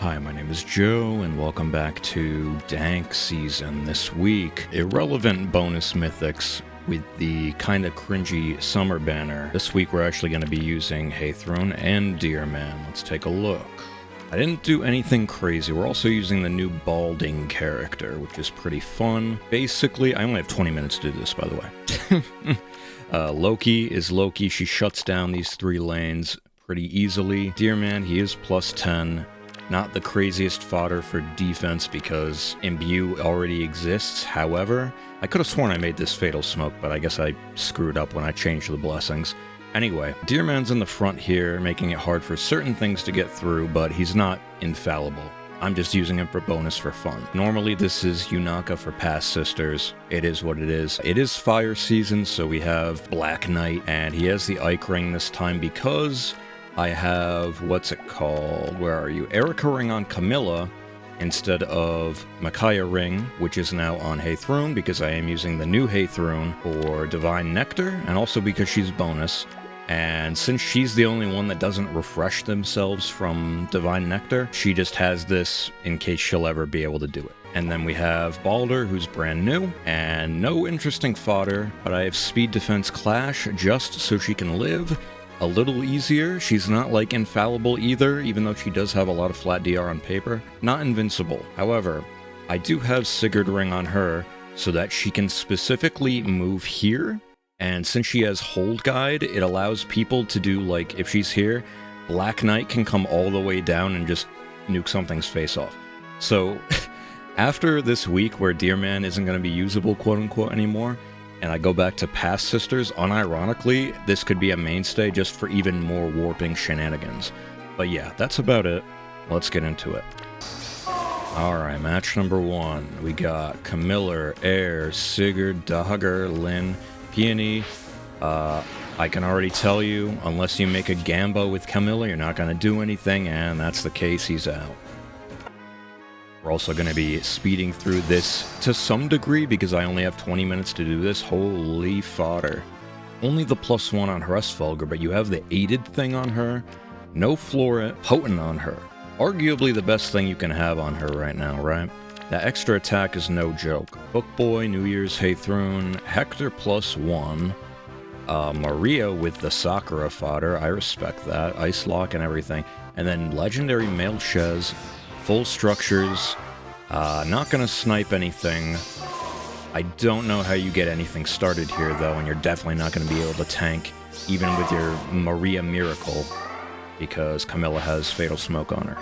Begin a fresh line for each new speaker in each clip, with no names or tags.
Hi, my name is Joe, and welcome back to Dank Season. This week, irrelevant bonus mythics with the kinda cringy summer banner. This week we're actually going to be using Aether and Deerman. Let's take a look. I didn't do anything crazy. We're also using the new balding character, which is pretty fun. Basically, I only have 20 minutes to do this, by the way. Loki is Loki. She shuts down these 3 lanes pretty easily. Deerman, he is plus 10. Not the craziest fodder for defense because Imbue already exists. However, I could have sworn I made this Fatal Smoke, but I guess I screwed up when I changed the blessings. Anyway, Deerman's in the front here, making it hard for certain things to get through, but he's not infallible. I'm just using him for bonus for fun. Normally this is Yunaka for Past Sisters. It is what it is. It is fire season, so we have Black Knight, and he has the Ike Ring this time because I have, what's it called? Where are you? Erica Ring on Camilla instead of Micaiah Ring, which is now on Aether because I am using the new Aether for Divine Nectar, and also because she's bonus. And since she's the only one that doesn't refresh themselves from Divine Nectar, she just has this in case she'll ever be able to do it. And then we have Balder, who's brand new, and no interesting fodder, but I have Speed Defense Clash just so she can live a little easier. She's not like infallible either, even though she does have a lot of flat DR on paper. Not invincible. However, I do have Sigurd Ring on her so that she can specifically move here. And since she has Hold Guide, it allows people to do, like, if she's here, Black Knight can come all the way down and just nuke something's face off. So, after this week where Deerman isn't going to be usable, quote-unquote, anymore, and I go back to Past Sisters, unironically, this could be a mainstay just for even more warping shenanigans. But yeah, that's about it. Let's get into it. Alright, match number 1. We got Camilla, Air, Sigurd, Dagger, Lyn, Peony. I can already tell you, unless you make a Gambo with Camilla, you're not going to do anything, and that's the case, he's out. We're also going to be speeding through this to some degree because I only have 20 minutes to do this. Holy fodder. Only the +1 on Hresvelgar, but you have the aided thing on her. No Floret, potent on her. Arguably the best thing you can have on her right now, right? That extra attack is no joke. Bookboy, New Year's Aether, Hector +1. Maria with the Sakura fodder. I respect that. Ice Lock and everything. And then Legendary Male Shez. Full structures, not gonna snipe anything. I don't know how you get anything started here though, and you're definitely not gonna be able to tank even with your Maria Miracle, because Camilla has Fatal Smoke on her,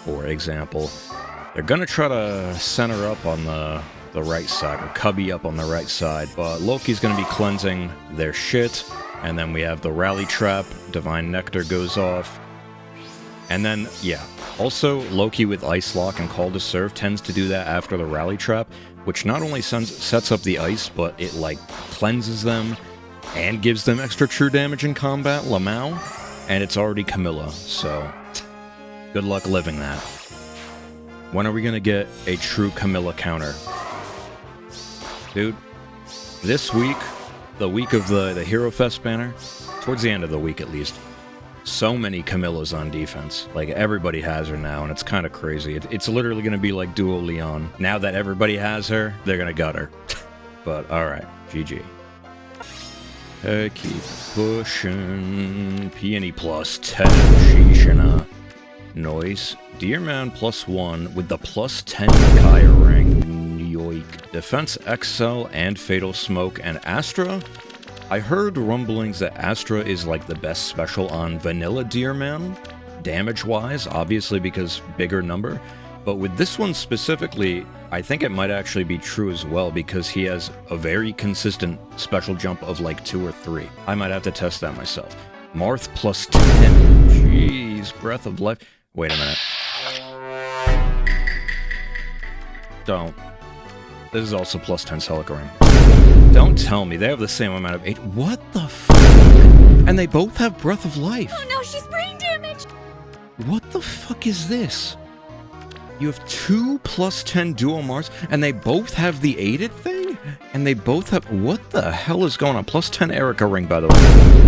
for example. They're gonna try to center up on the right side, or cubby up on the right side, but Loki's gonna be cleansing their shit, and then we have the Rally Trap, Divine Nectar goes off, and then, yeah. Also, Loki with Ice Lock and Call to Serve tends to do that after the Rally Trap, which not only sets up the ice, but it, like, cleanses them and gives them extra true damage in combat, Lamau, and it's already Camilla, so good luck living that. When are we gonna get a true Camilla counter? Dude, this week, the week of the Hero Fest banner, towards the end of the week at least, so many Camillas on defense. Like, everybody has her now, and it's kind of crazy. It's literally going to be like Duo Leon. Now that everybody has her, they're going to gut her. But, alright, GG. Keep pushing. Peony plus 10. Shishana. Noise. Deerman +1 with the +10 Micaiah Ring. Yoik. Defense XL and Fatal Smoke and Astra. I heard rumblings that Astra is like the best special on vanilla Deerman, damage-wise, obviously because bigger number, but with this one specifically, I think it might actually be true as well because he has a very consistent special jump of like 2 or 3. I might have to test that myself. Marth +10. Jeez, Breath of Life. Wait a minute. Don't. This is also +10 Celica Ring. Don't tell me, they have the same amount of 8. What the fuck? And they both have Breath of Life.
Oh no, she's brain damaged!
What the fuck is this? You have 2 +10 Duo Mars, and they both have the aided thing? And they both have... What the hell is going on? Plus 10 Erica ring, by the way.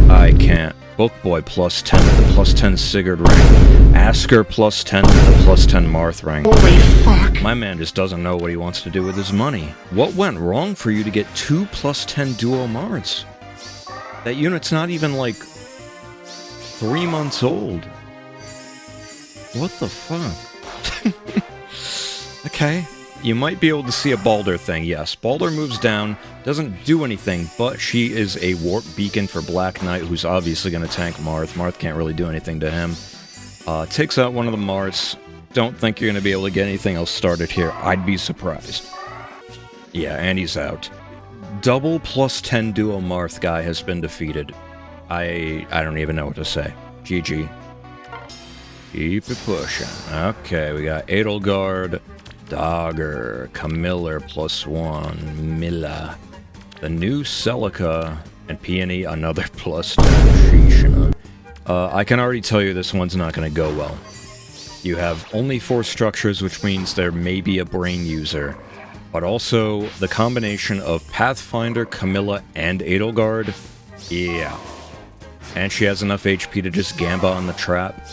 I can't. Bookboy plus 10 with the plus 10 Sigurd ring. Asker plus 10 with the plus 10 Marth ring.
Holy fuck.
My man just doesn't know what he wants to do with his money. What went wrong for you to get 2 plus 10 duo Marths? That unit's not even, like, 3 months old. What the fuck? Okay. You might be able to see a Balder thing, yes. Balder moves down, doesn't do anything, but she is a warp beacon for Black Knight, who's obviously going to tank Marth. Marth can't really do anything to him. Takes out one of the Marths. Don't think you're going to be able to get anything else started here. I'd be surprised. Yeah, and he's out. Double plus 10 duo Marth guy has been defeated. I don't even know what to say. GG. Keep it pushing. Okay, we got Edelgard, Dogger, Camilla +1, Milla, the new Celica, and Peony another +10. Sheesh. I can already tell you this one's not going to go well. You have only 4 structures, which means there may be a brain user, but also the combination of Pathfinder, Camilla, and Edelgard, yeah. And she has enough HP to just Gamba on the trap.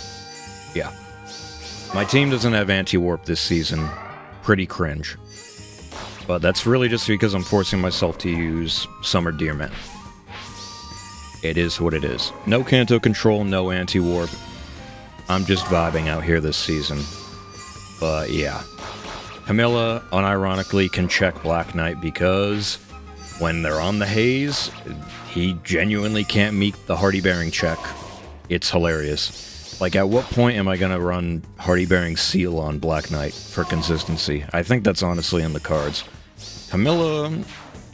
Yeah. My team doesn't have anti-warp this season. Pretty cringe. But that's really just because I'm forcing myself to use Summer Deerman. It is what it is. No Canto control, no anti-warp. I'm just vibing out here this season. But yeah. Camilla, unironically, can check Black Knight because when they're on the haze, he genuinely can't meet the Hardy Bearing check. It's hilarious. Like, at what point am I gonna run Hardy Bearing Seal on Black Knight for consistency? I think that's honestly in the cards. Camilla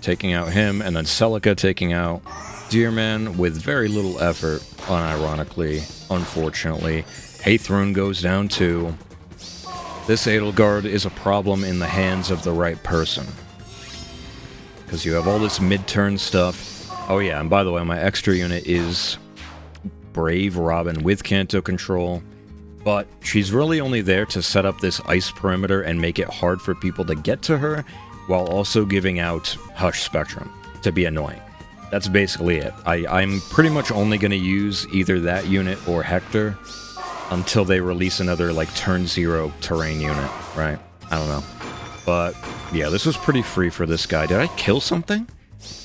taking out him, and then Celica taking out Deerman with very little effort, unironically, unfortunately. Aether goes down too. This Edelgard is a problem in the hands of the right person. Because you have all this mid-turn stuff. Oh yeah, and by the way, my extra unit is Brave Robin with Canto control, but she's really only there to set up this ice perimeter and make it hard for people to get to her, while also giving out Hush Spectrum to be annoying. That's basically it. I'm pretty much only going to use either that unit or Hector until they release another, like, turn 0 terrain unit, right? I don't know. But, yeah, this was pretty free for this guy. Did I kill something?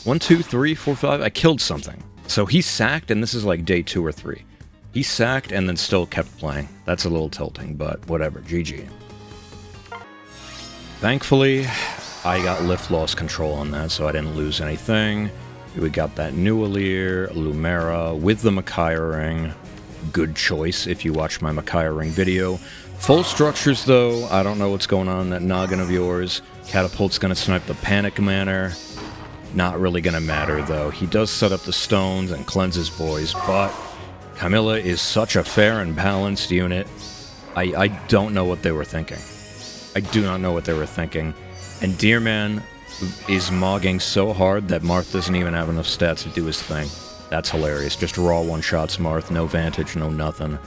1, 2, 3, 4, 5? I killed something. So he sacked, and this is like day 2 or 3. He sacked and then still kept playing. That's a little tilting, but whatever. GG. Thankfully, I got lift loss control on that, so I didn't lose anything. We got that new Alir, Lumera, with the Micaiah ring. Good choice if you watch my Micaiah ring video. Full structures, though. I don't know what's going on in that noggin of yours. Catapult's gonna snipe the Panic Manor. Not really gonna matter, though. He does set up the stones and cleanse his boys, but Camilla is such a fair and balanced unit. I don't know what they were thinking. I do not know what they were thinking. And Deerman is mogging so hard that Marth doesn't even have enough stats to do his thing. That's hilarious. Just raw one-shots Marth, no Vantage, no nothing.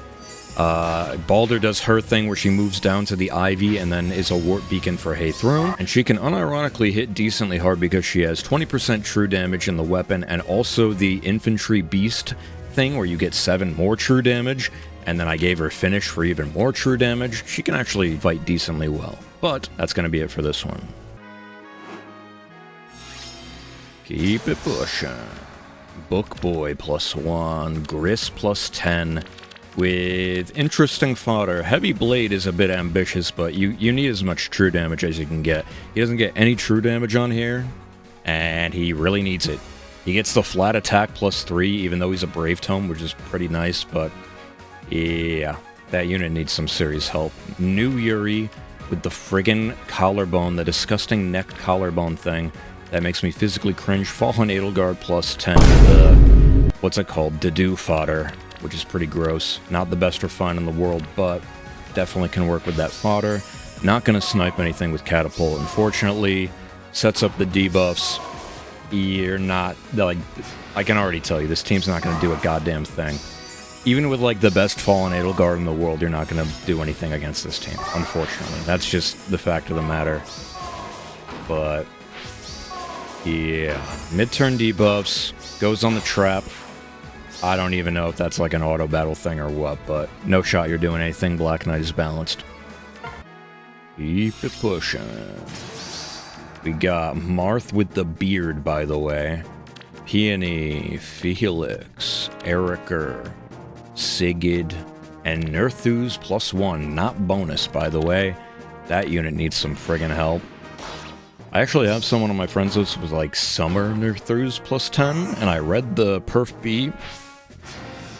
Balder does her thing where she moves down to the Ivy and then is a warp beacon for Haythrone, and she can unironically hit decently hard because she has 20% true damage in the weapon and also the infantry beast thing where you get 7 more true damage, and then I gave her finish for even more true damage. She can actually fight decently well. But that's going to be it for this one. Keep it pushing. Bookboy +1, Gris +10. With interesting fodder. Heavy Blade is a bit ambitious, but you need as much true damage as you can get. He doesn't get any true damage on here, and he really needs it. He gets the flat attack +3, even though he's a Brave Tome, which is pretty nice, but yeah, that unit needs some serious help. New Yuri with the friggin' collarbone, the disgusting necked collarbone thing. That makes me physically cringe. Fallen Edelgard +10 with the, what's it called, Dedu fodder, which is pretty gross. Not the best refine in the world, but definitely can work with that fodder. Not going to snipe anything with Catapult, unfortunately. Sets up the debuffs. You're not, like, I can already tell you, this team's not going to do a goddamn thing. Even with, like, the best Fallen Edelgard in the world, you're not going to do anything against this team, unfortunately. That's just the fact of the matter. But Yeah. Mid-turn debuffs. Goes on the trap. I don't even know if that's like an auto battle thing or what, but no shot you're doing anything. Black Knight is balanced. Keep it pushing. We got Marth with the beard, by the way. Peony, Felix, Eriker, Sigid, and Nerthus +1. Not bonus, by the way. That unit needs some friggin' help. I actually have someone on my friends list with like Summer Nerthus +10, and I read the perf B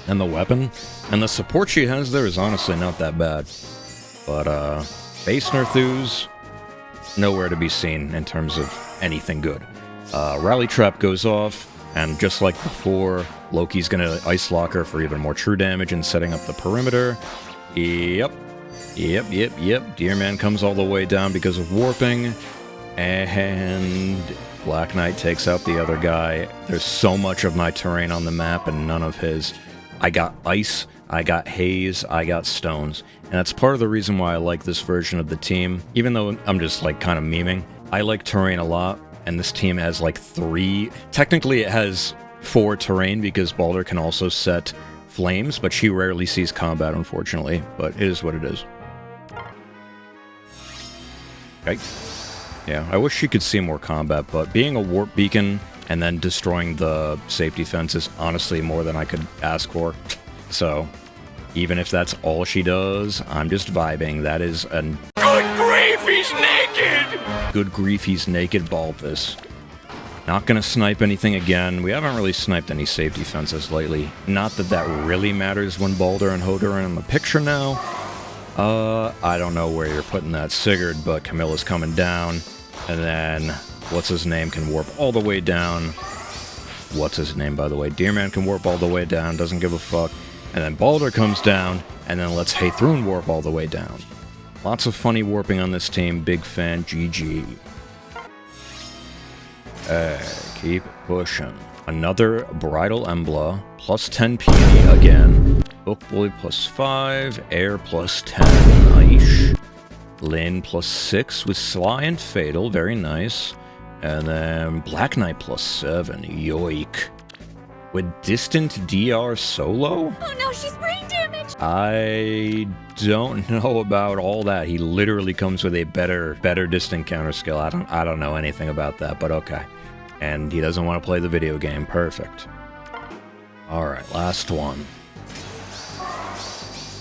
and the weapon, and the support she has there is honestly not that bad. But, base Nerthus, nowhere to be seen in terms of anything good. Rally Trap goes off, and just like before, Loki's gonna Ice Lock her for even more true damage and setting up the perimeter. Yep. Deerman comes all the way down because of warping, and Black Knight takes out the other guy. There's so much of my terrain on the map and none of his. I got ice, I got haze, I got stones. And that's part of the reason why I like this version of the team. Even though I'm just like kind of memeing, I like terrain a lot, and this team has like 3. Technically it has 4 terrain because Baldur can also set flames, but she rarely sees combat, unfortunately. But it is what it is. Okay. Yeah, I wish she could see more combat, but being a warp beacon and then destroying the safety fence is honestly more than I could ask for. So, even if that's all she does, I'm just vibing. That is an good grief, he's naked! Good grief, he's naked, Balthus. Not gonna snipe anything again. We haven't really sniped any safety fences lately. Not that that really matters when Baldur and Hoder are in the picture now. I don't know where you're putting that Sigurd, but Camilla's coming down. And then, what's his name can warp all the way down. What's his name, by the way? Deerman can warp all the way down, doesn't give a fuck. And then Baldur comes down, and then lets Haythrun warp all the way down. Lots of funny warping on this team. Big fan, GG. Keep pushing. Another Bridal Embla, +10 Peony again. Book Boy +5, Air +10, Aish. Lynn +6 with Sly and Fatal, very nice. And then Black Knight +7, yoik. With Distant DR solo?
Oh no, she's brain damaged!
I don't know about all that. He literally comes with a better distant counter skill. I don't know anything about that, but okay. And he doesn't want to play the video game. Perfect. Alright, last one.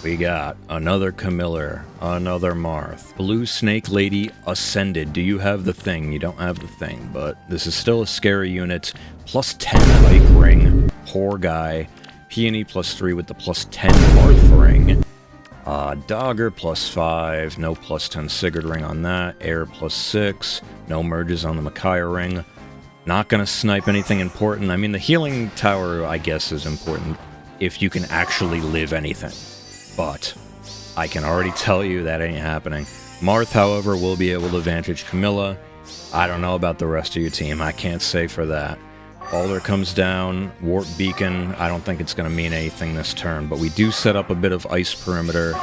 We got another Camilla, another Marth. Blue Snake Lady Ascended. Do you have the thing? You don't have the thing, but this is still a scary unit. +10 Ike Ring. Poor guy. Peony +3 with the +10 Marth Ring. Dogger +5. No +10 Sigurd Ring on that. Air +6. No merges on the Micaiah Ring. Not gonna snipe anything important. I mean, the healing tower, I guess, is important if you can actually live anything. But I can already tell you that ain't happening. Marth, however, will be able to vantage Camilla. I don't know about the rest of your team. I can't say for that. Baldur comes down. Warp Beacon. I don't think it's going to mean anything this turn, but we do set up a bit of ice perimeter.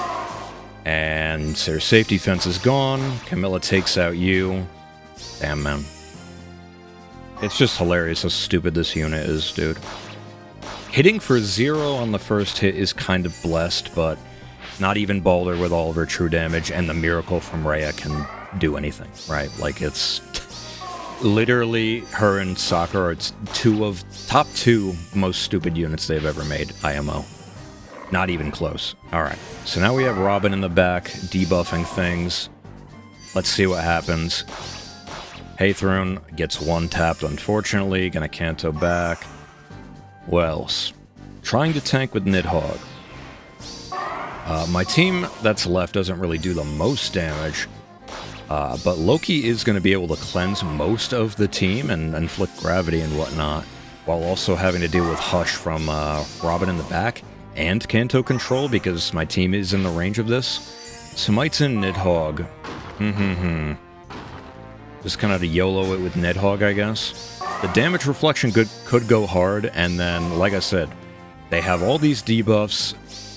And their safety fence is gone. Camilla takes out you. Damn, man. It's just hilarious how stupid this unit is, dude. Hitting for 0 on the first hit is kind of blessed, but not even Baldur with all of her true damage and the miracle from Rhea can do anything, right? Like, it's literally her and Sakura are top 2 most stupid units they've ever made, IMO. Not even close. Alright, so now we have Robin in the back, debuffing things. Let's see what happens. Haythrun gets one tapped, unfortunately. Gonna Kanto back. Wells. Trying to tank with Nidhogg. My team that's left doesn't really do the most damage, but Loki is going to be able to cleanse most of the team and inflict gravity and whatnot, while also having to deal with Hush from Robin in the back and Kanto control because my team is in the range of this. Smites in Nidhogg. Just kind of to YOLO it with Nidhogg, I guess. The damage reflection could go hard, and then, like I said, they have all these debuffs,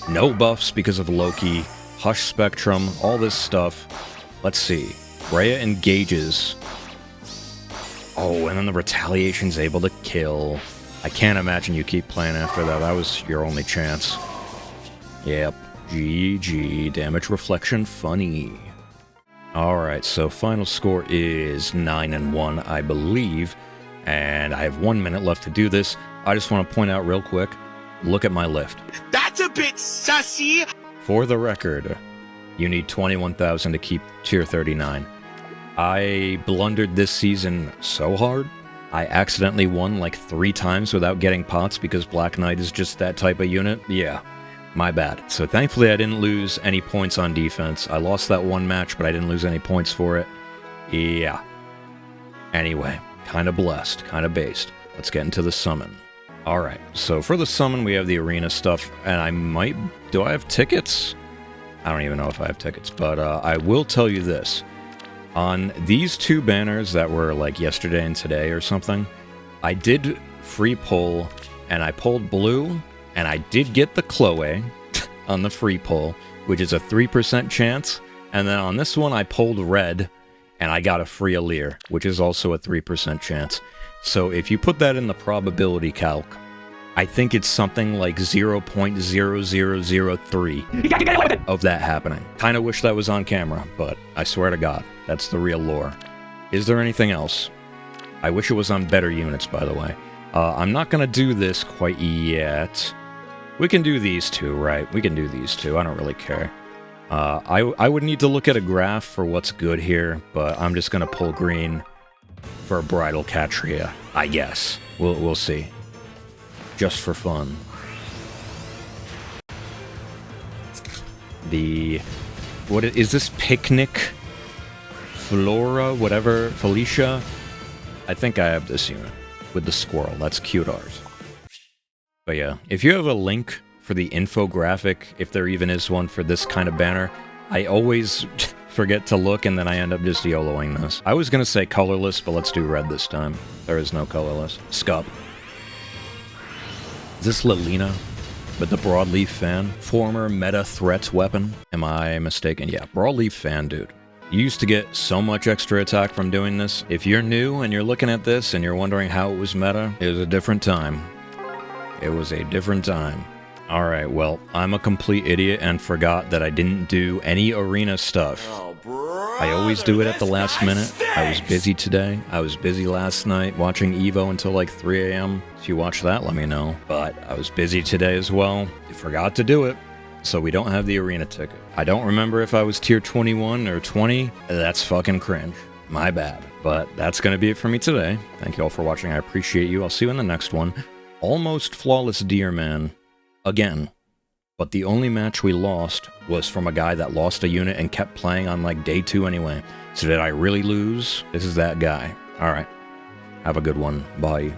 no buffs because of Loki, Hush Spectrum, all this stuff. Let's see. Rhea engages. Oh, and then the retaliation's able to kill. I can't imagine you keep playing after that. That was your only chance. Yep. GG. Damage reflection funny. Alright, so final score is 9-1, I believe. And I have 1 minute left to do this. I just want to point out real quick. Look at my lift.
That's a bit sussy!
For the record, you need 21,000 to keep tier 39. I blundered this season so hard. I accidentally won like 3 times without getting pots because Black Knight is just that type of unit. Yeah, my bad. So thankfully I didn't lose any points on defense. I lost that one match, but I didn't lose any points for it. Yeah. Anyway, kind of blessed, kind of based. Let's get into the summon. Alright, so for the summon we have the arena stuff, and I might... Do I have tickets? I don't even know if I have tickets, but I will tell you this. On these 2 banners that were like yesterday and today or something, I did free pull, and I pulled blue, and I did get the Chloe on the free pull, which is a 3% chance, and then on this one I pulled red, and I got a free Alir, which is also a 3% chance. So if you put that in the probability calc, I think it's something like 0.0003 of that happening. Kinda wish that was on camera, but I swear to God, that's the real lore. Is there anything else? I wish it was on better units, by the way. I'm not gonna do this quite yet. We can do these 2, right? We can do these 2, I don't really care. I would need to look at a graph for what's good here, but I'm just gonna pull green for a Bridal Catria, I guess. We'll see. Just for fun. What is this? Picnic? Flora? Whatever? Felicia? I think I have this unit. With the squirrel. That's cute art. But yeah, if you have a link for the infographic, if there even is one for this kind of banner, I always forget to look and then I end up just YOLOing this. I was gonna say colorless, but let's do red this time. There is no colorless. Scup. Is this Lilina with the Broadleaf Fan? Former meta threat weapon? Am I mistaken? Yeah, Broadleaf Fan, dude. You used to get so much extra attack from doing this. If you're new and you're looking at this and you're wondering how it was meta, it was a different time. It was a different time. Alright, well, I'm a complete idiot and forgot that I didn't do any arena stuff.
Oh, brother,
I always do it at the last minute. I was busy today. I was busy last night watching EVO until like 3 a.m. If you watch that, let me know. But I was busy today as well. I forgot to do it. So we don't have the arena ticket. I don't remember if I was tier 21 or 20. That's fucking cringe. My bad. But that's going to be it for me today. Thank you all for watching. I appreciate you. I'll see you in the next one. Almost flawless Deer Man. Again. But the only match we lost was from a guy that lost a unit and kept playing on like day 2 anyway. So did I really lose? This is that guy. Alright. Have a good one. Bye.